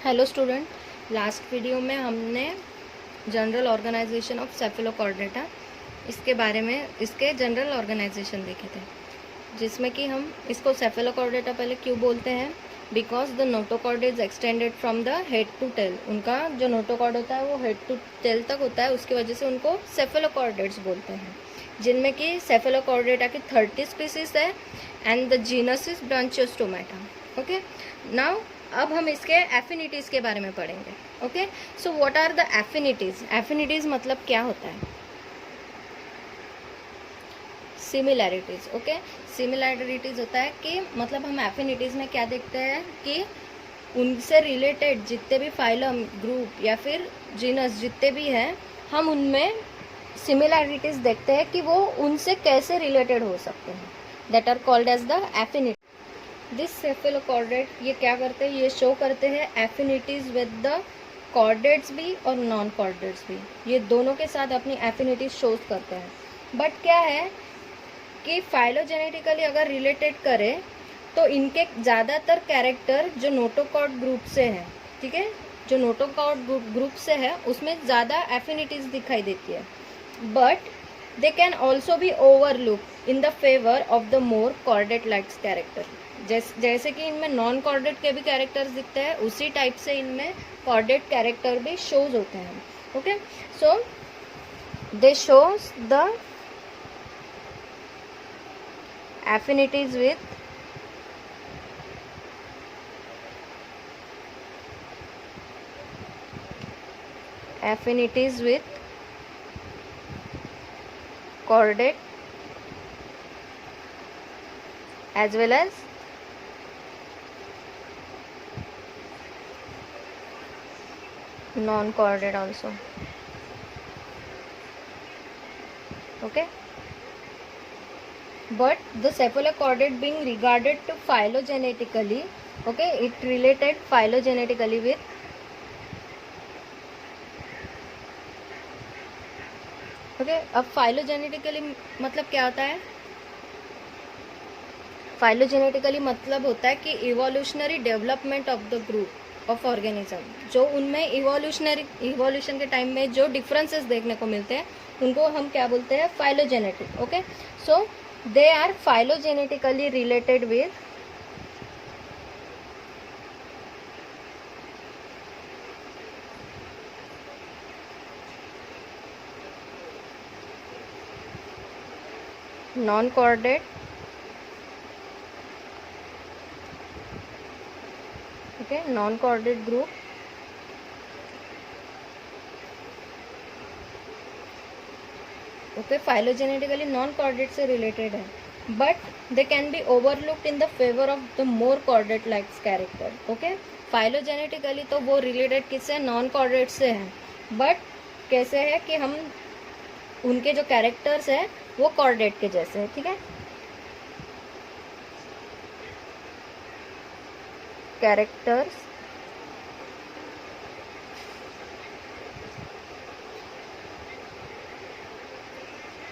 Hello student, last video में हमने general organisation of Cephalochordata इसके बारे में इसके जनरल ऑर्गेनाइजेशन देखे थे, जिसमें कि हम इसको सेफेलोकॉर्डेटा पहले क्यों बोलते हैं, because the notochord is extended from the head to tail. उनका जो नोटोकॉर्ड होता है वो हेड टू टेल तक होता है, उसकी वजह से उनको सेफेलोकॉर्डेट्स बोलते हैं, जिनमें कि सेफेलोकॉर्डेटा की 30 स्पीसीज है and the genus is Branchiostomata. Okay, now अब हम इसके एफिनिटीज़ के बारे में पढ़ेंगे। Okay, so what are the affinities? Affinities मतलब क्या होता है? सिमिलैरिटीज़। ओके, सिमिलैरिटीज़ होता है कि मतलब हम एफिनिटीज़ में क्या देखते हैं कि उनसे रिलेटेड जितने भी फाइलम, ग्रुप या फिर जीनस जितने भी हैं, हम उनमें सिमिलैरिटीज़ देखते हैं कि वो उनसे कैसे रिलेटेड हो सकते हैं। That are called as the affinity. This cephalochordate ये क्या करते हैं, ये शो करते हैं एफिनिटीज़ विद द कॉर्डेट्स भी और नॉन कॉर्डेट्स भी, ये दोनों के साथ अपनी एफिनिटीज शो करते हैं। बट क्या है कि फाइलोजेनेटिकली अगर रिलेटेड करें तो इनके ज़्यादातर कैरेक्टर जो नोटोकॉर्ड ग्रुप से हैं, ठीक है, जो नोटोकॉर्ड ग्रुप से है उसमें ज़्यादा एफिनिटीज दिखाई देती है, but they can also be overlook in the favour of the more chordate likes character. जैसे कि इनमें नॉन कॉर्डेट के भी कैरेक्टर्स दिखते हैं, उसी टाइप से इनमें कॉर्डेट कैरेक्टर भी शोज होते हैं। Okay, so they shows the affinities with chordate as well as non-chordate also. Okay, but the cephalochordate being regarded to phylogenetically, okay, it related phylogenetically with अब phylogenetically मतलब क्या होता है? फाइलोजेनेटिकली मतलब होता है कि evolutionary development of the group of organism, जो उनमें इवोल्यूशन के टाइम में जो डिफरेंसेस देखने को मिलते हैं उनको हम क्या बोलते हैं? Phylogenetic. Okay, so they are phylogenetically related with non-chordate, okay, non-chordate group, okay, phylogenetically non chordate से रिलेटेड है, but they can be overlooked in the favour of the more chordate likes character. Okay, phylogenetically तो वो related किससे? Non chordate से है, but कैसे है कि हम उनके जो कैरेक्टर्स है वो कॉर्डेट के जैसे है, ठीक है। Characters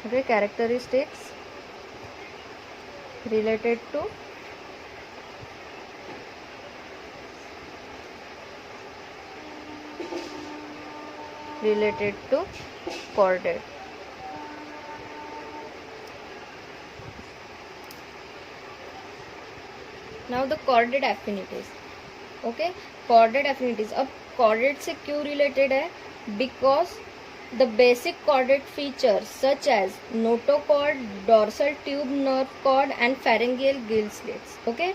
okay, characteristics related to chordate. Now the chordate affinities. Okay, chordate affinities. अब chordate से क्यों related है? Because the basic chordate features such as notochord, dorsal tube nerve cord and pharyngeal gill slits. Okay,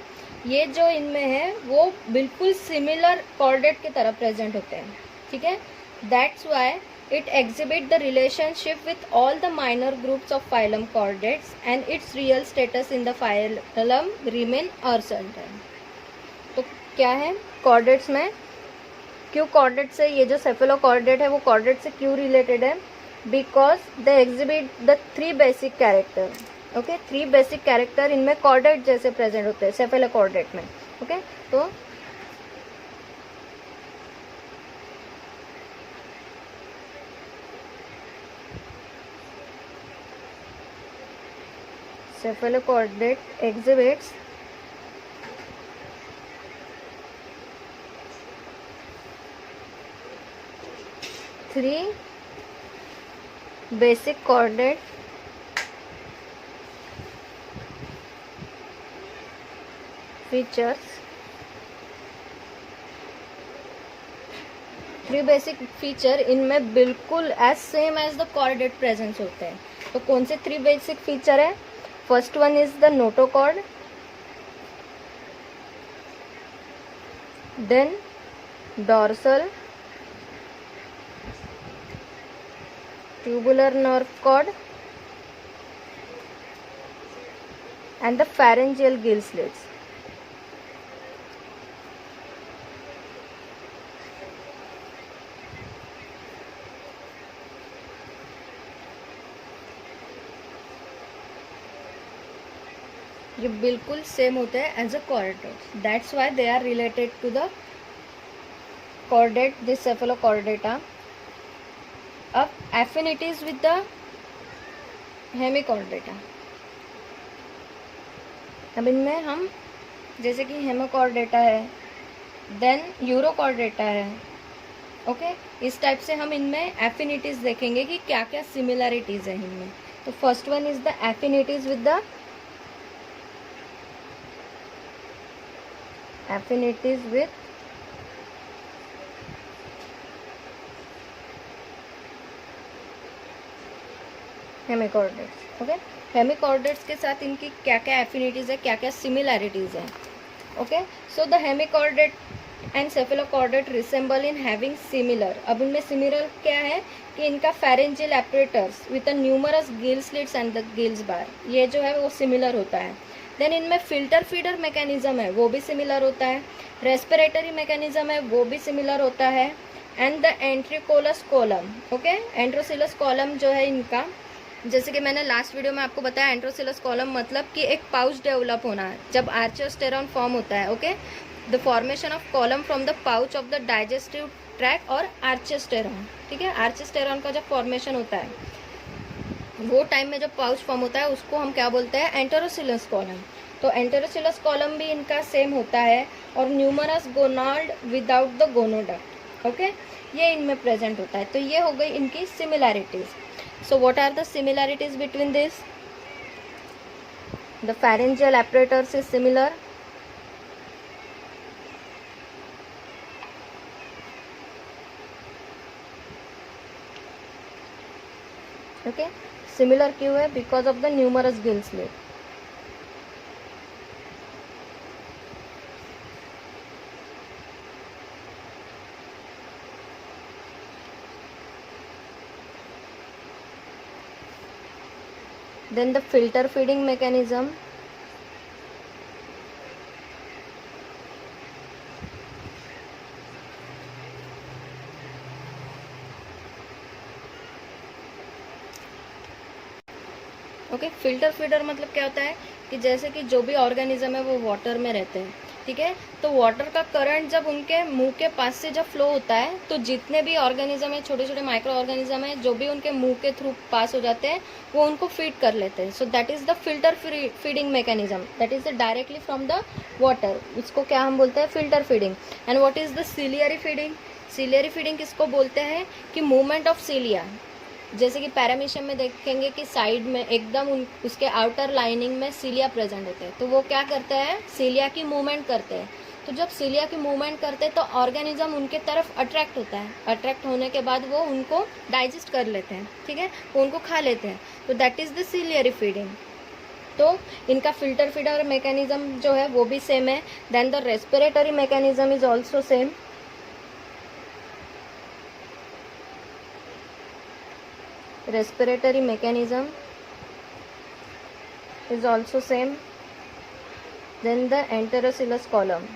ये जो इनमें है वो बिल्कुल सिमिलर chordate की तरह प्रेजेंट होते हैं, ठीक है। That's why it exhibit the relationship with all the minor groups of phylum chordates and its real status in the phylum remain uncertain. तो क्या है chordates में? क्यों कॉर्डेट से, ये जो सेफेलोकॉर्डेट है वो कॉर्डेट से क्यों रिलेटेड है? Because they exhibit the 3 basic character. Okay, 3 basic character इनमें कॉर्डेट जैसे प्रेजेंट होते हैं सेफेलोकॉर्डेट में। ओके, तो cephalochordate exhibits 3 basic chordate features, 3 basic feature इनमें बिल्कुल as same as the chordate presence होते हैं. तो कौन से 3 बेसिक फीचर है? First one is the notochord, then dorsal tubular nerve cord and the pharyngeal gill slits. ये बिल्कुल सेम होते हैं as a chordate. That's why they are related to the chordate, this cephalochordata. अब affinities with the hemichordata. अब इनमें हम जैसे कि हेमिकॉर्डेटा है, देन यूरोकॉर्डेटा है. ओके, इस टाइप से हम इनमें एफिनिटीज देखेंगे कि क्या क्या सिमिलैरिटीज है इनमें. तो first one is the affinities with the hemichordates. Okay, hemichordates के साथ इनकी क्या क्या एफिनिटीज है, क्या क्या सिमिलैरिटीज है. Okay, so the hemichordate and cephalochordate resemble in having similar. अब इनमें सिमिलर क्या है कि इनका pharyngeal apparatus with a numerous gill slits and the gills bar, ये जो है वो सिमिलर होता है. देन इनमें फिल्टर फीडर मैकेनिज्म है, वो भी सिमिलर होता है. रेस्पिरेटरी मैकेनिज्म है, वो भी सिमिलर होता है. And the enterocoelous column. Okay, enterocoelous column जो है इनका, जैसे कि मैंने लास्ट वीडियो में आपको बताया, एंट्रोसिलस कॉलम मतलब कि एक पाउच डेवलप होना है जब आर्चियोस्टेरॉन फॉर्म होता है. Okay, the formation of column from the pouch of the digestive track और आर्चियोस्टेरॉन. ठीक है, आर्चियोस्टेरॉन का जब फॉर्मेशन होता है वो टाइम में जब पाउच फॉर्म होता है उसको हम क्या बोलते हैं? Enterocoelous column. तो एंटेरोसिलस कॉलम भी इनका सेम होता है और numerous gonad without the gonoduct. Okay, ये इनमें प्रेजेंट होता है. तो ये हो गई इनकी similarities. So what are the similarities between this? The pharyngeal apparatus is similar. Okay, similar क्यों है? Because of the numerous gill slit. Then the filter feeding mechanism. Okay, filter feeder मतलब क्या होता है कि जैसे कि जो भी ऑर्गेनिज्म है वो वाटर में रहते हैं. ठीक है, तो वाटर का करंट जब उनके मुंह के पास से जब फ्लो होता है तो जितने भी ऑर्गेनिज्म है, छोटे छोटे माइक्रो ऑर्गेनिज्म है, जो भी उनके मुंह के थ्रू पास हो जाते हैं वो उनको फीड कर लेते हैं. So that is the filter feeding mechanism, that is the directly from the water. इसको क्या हम बोलते हैं? Filter feeding. And what is the ciliary feeding? Ciliary feeding किसको बोलते हैं कि मूवमेंट ऑफ सिलिया. जैसे कि पैरामीशियम में देखेंगे कि साइड में एकदम उसके आउटर लाइनिंग में सीलिया प्रेजेंट होते हैं, तो वो क्या करते हैं? सीलिया की मूवमेंट करते हैं. तो जब सीलिया की मूवमेंट करते हैं तो ऑर्गेनिज्म उनके तरफ अट्रैक्ट होता है. अट्रैक्ट होने के बाद वो उनको डाइजेस्ट कर लेते हैं. ठीक है, वो उनको खा लेते हैं. तो that is the ciliary feeding. तो इनका फिल्टर फीडर मैकेनिज्म जो है वो भी सेम है. Then the respiratory mechanism is also same. Respiratory mechanism is also same. Then the enterocoelus column.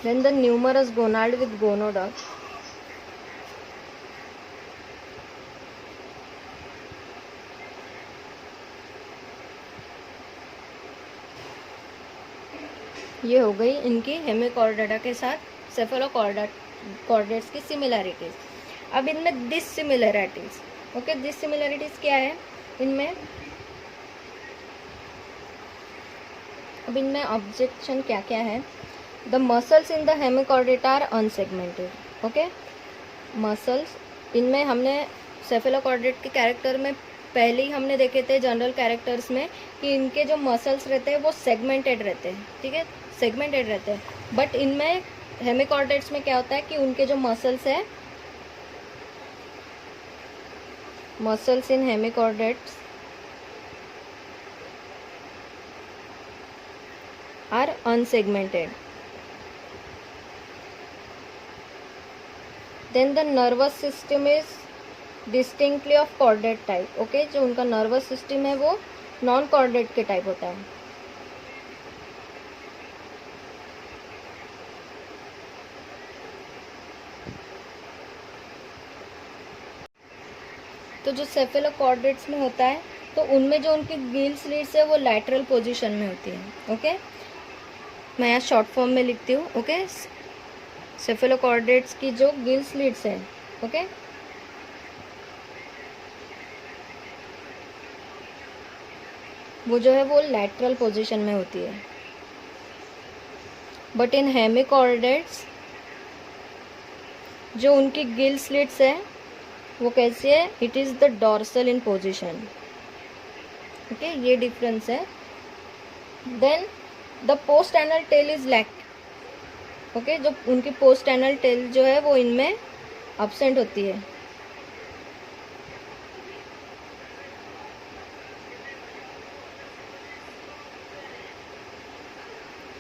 Then the numerous gonad with gonoduct. ये हो गई इनकी हेमिकॉर्डेटा के साथ सेफेलोकॉर्डेट्स की सिमिलैरिटीज़. अब इनमें डिसिमिलैरिटीज़. ओके, डिसिमिलैरिटीज़ क्या है इनमें? अब इनमें ऑब्जेक्शन क्या क्या है? The muscles in the hemichordate are unsegmented. Okay, muscles इनमें हमने सेफेलोकॉर्डेट के कैरेक्टर में पहले ही हमने देखे थे जनरल कैरेक्टर्स में कि इनके जो मसल्स रहते हैं वो सेगमेंटेड रहते हैं. ठीक है, सेगमेंटेड रहते हैं. बट इनमें हेमिकॉर्डेट्स में क्या होता है कि उनके जो मसल्स है, muscles in hemichordates are unsegmented. Then the nervous system is distinctly of chordate type. Okay, जो उनका नर्वस सिस्टम है वो नॉन कॉर्डेट के टाइप होता है. तो जो सेफेलोकॉर्डेट्स में होता है तो उनमें जो उनकी गिल स्लिट्स है वो लैटरल पोजीशन में होती है. ओके, मैं यहाँ शॉर्ट फॉर्म में लिखती हूँ. ओके, सेफेलोकॉर्डेट्स की जो गिल स्लिट्स है, ओके, वो जो है वो लैटरल पोजीशन में होती है. बट इन हेमिकॉर्डेट्स जो उनकी गिल स्लिट्स है वो कैसी है? It is the dorsal in position. Okay, ये डिफरेंस है. Then the post anal tail is lack. Okay, जो उनकी पोस्ट एनल टेल जो है वो इनमें अब्सेंट होती है.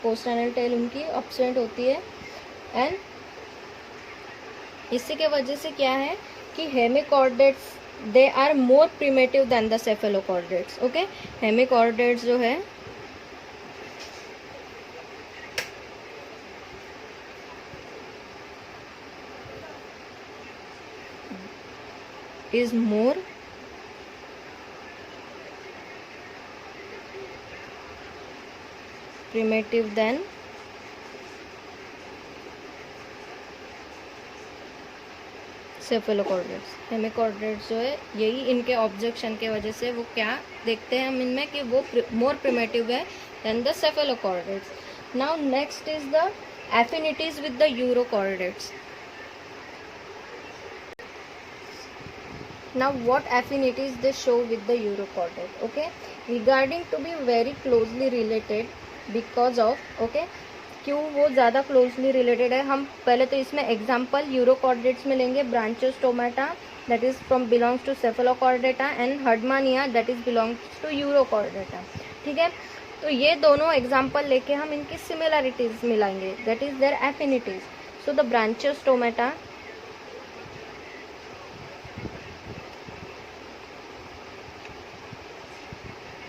पोस्ट एनल टेल उनकी अब्सेंट होती है. एंड इसी के वजह से क्या है कि hemichordates they are more primitive than the cephalochordates. Okay, hemichordates जो है is more primitive than cephalochordates. Hemichordates जो है, यही इनके ऑब्जेक्शन के वजह से वो क्या देखते हैं हम इनमें कि वो मोर प्रिमेटिव है then the cephalochordates. Now next is the affinities with the urochordates. Now what affinities they show with the urochordate? Okay, regarding to be very closely related because of, okay, क्यों वो ज़्यादा closely related है? हम पहले तो इसमें example urochordates में लेंगे. Branchiostomata that is from belongs to Cephalochordata and Herdmania that is belongs to Urochordata. ठीक है, तो ये दोनों एग्जांपल लेके हम इनकी सिमिलैरिटीज मिलाएंगे, that is their affinities. So the Branchiostomata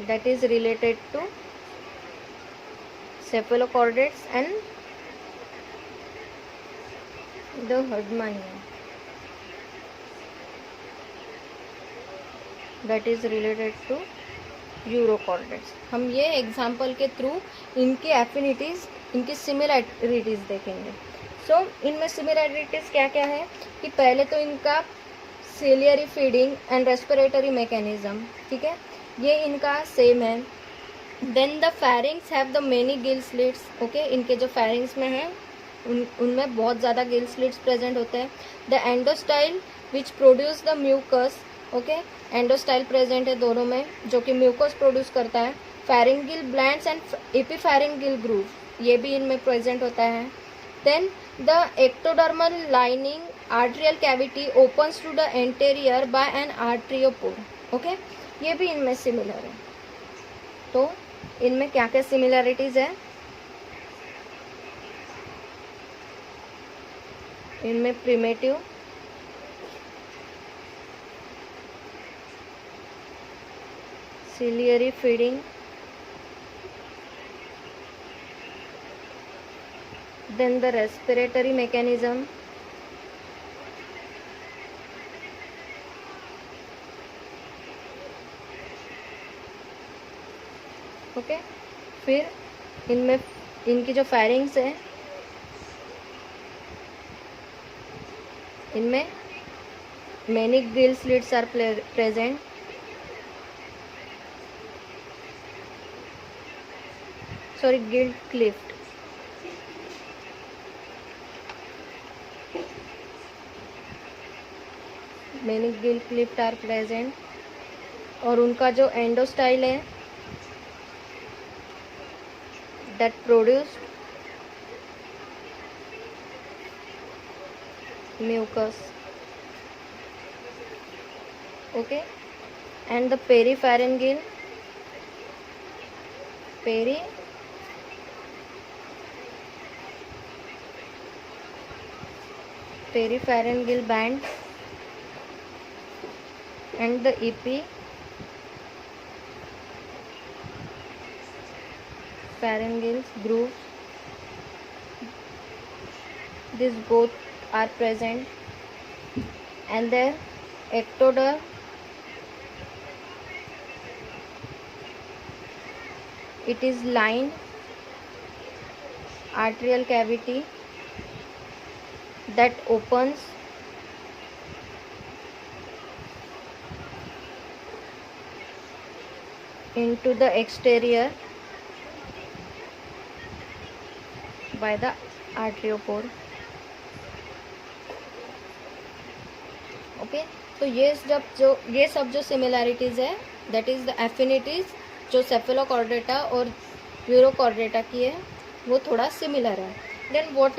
that is related to cephalochordates and the Herdmania that is related to urochordates. हम ये एग्जाम्पल के थ्रू इनकी एफिनिटीज़, इनकी सिमिलैरिटीज़ देखेंगे. सो इनमें सिमिलैरिटीज़ क्या क्या है कि पहले तो इनका ciliary feeding and respiratory mechanism, ठीक है, ये इनका सेम है. Then the pharynx have the many gill slits. Okay, इनके जो फैरिंग्स में है उनमें बहुत ज़्यादा गिल स्लिट्स प्रेजेंट होते हैं. The endostyle which produce the mucus. Okay, endostyle present है दोनों में जो कि म्यूकस प्रोड्यूस करता है. फैरिंगिल ब्लैंड्स एंड एपिफैरिंगिल ग्रूव, ये भी इनमें प्रेजेंट होता है. Then the ectodermal lining atrial cavity opens to the anterior by an atriopore. Okay, ये भी इनमें सिमिलर है. तो इनमें क्या क्या सिमिलरिटीज है? इनमें primitive, ciliary feeding, then the respiratory mechanism, okay, फिर इनमें इनकी जो फैरिंग्स है इनमें many gill slits are present. sorry, gill cleft. Many gill cleft are present. और उनका जो एंडोस्टाइल है that produce mucus. Okay, and the peripharyngeal band and the epipharyngeal groove, these both are present, and their ectoderm it is lined arterial cavity that opens into the exterior by the arteriopore. Okay, तो ये सब जो similarities है that is the affinities जो Cephalochordata और urochordata की है वो थोड़ा सिमिलर है. Then what